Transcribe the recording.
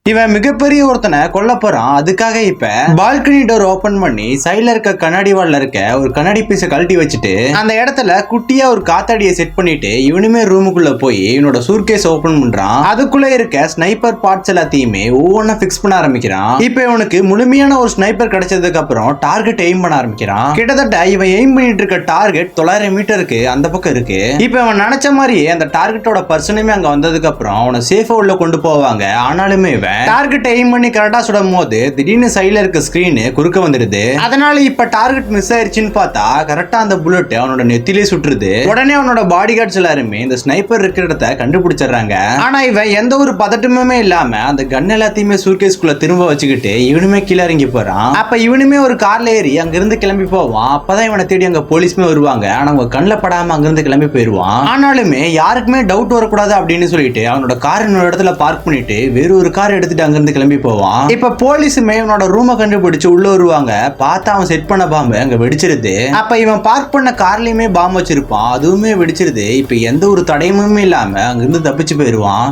இவன் மிகப்பெரிய ஒருத்தனை கொல்ல போறான். அதுக்காக இப்ப பால்கனி டோர் ஓபன் பண்ணி சைடுல இருக்க கண்ணாடி வால்ல இருக்க ஒரு கண்ணாடி பீஸை கழட்டி வச்சுட்டு அந்த இடத்துல குட்டியா ஒரு காத்தாடியை செட் பண்ணிட்டு இவனுமே ரூமுக்குள்ள போய் இவனோட சூட்கேஸ் ஓபன் பண்றான். அதுக்குள்ள இருக்க ஸ்னைப்பர் பார்ட்ஸ் எல்லாத்தையுமே ஒவ்வொன்னா பிக்ஸ் பண்ண ஆரம்பிக்கிறான். இப்ப இவனுக்கு முழுமையான ஒரு ஸ்னைப்பர் கிடைச்சதுக்கு அப்புறம் டார்கெட் எய்ம் பண்ண ஆரம்பிக்கிறான். கிட்டத்தட்ட இவன் எய்ம் பண்ணிட்டு இருக்க டார்கெட் 900 மீட்டருக்கு அந்த பக்கம் இருக்கு. இப்ப இவன் நினைச்ச மாதிரியே அந்த டார்கெட்டோட பர்சனுமே அங்க வந்ததுக்கு அப்புறம் அவனை சேஃபா உள்ள கொண்டு போவாங்க. ஆனாலுமே இவன் டார்கெட் எய்ம் பண்ணி கரெக்டா சுடும் போது திடீர்னு சைடுல இருக்க ஸ்கிரீன் குறுக்க வந்துடுது. அதனால இப்ப டார்கெட் மிஸ் ஆயிருச்சுன்னு பார்த்தா கரெக்டா அந்த புல்லட் அவனோட நெத்திலே சுற்றுது. உடனே அவனோட பாடி கார்ட்ஸ் எல்லாருமே இந்த ஸ்னைப்பர் இருக்கிற இடத்த கண்டுபிடிச்சிடுறாங்க. ஆனா இவன் எந்த ஒரு பதட்டமுமே இல்லாம அந்த கன் எல்லாத்தையுமே சூட்கேஸ்குள்ள திரும்ப வச்சுக்கிட்டு இவனுமே கீழே இறங்கி போறான். அப்ப இவனுமே ஒரு கார்ல ஏறி அங்கிருந்து கிளம்பி போவான். அப்பதான் இவனை தேடி அங்க போலீஸ்மே வருவாங்க. ஆனா அவங்க கண்ணில் படாம அங்கிருந்து கிளம்பி போயிருவான். ஆனாலுமே யாருக்குமே டவுட் வரக்கூடாது அப்படின்னு சொல்லிட்டு அவனோட கார் இன்னொரு இடத்துல பார்க் பண்ணிட்டு வேற ஒரு கார் எடுத்துட்டு அங்கிருந்து கிளம்பி போவான். இப்ப போலீஸுமே இவனோட ரூமை கண்டுபிடிச்சு உள்ள வருவாங்க. பார்த்தா அவன் செட் பண்ண பாம்பு அங்க வெடிச்சிருது. அப்ப இவன் பார்க் பண்ண கார்லயுமே பாம்பு வச்சிருப்பான். அதுவுமே வெடிச்சிருது. இப்ப எந்த ஒரு தடயமுமே இல்லாம அங்கிருந்து தப்பிச்சு போயிருவான்.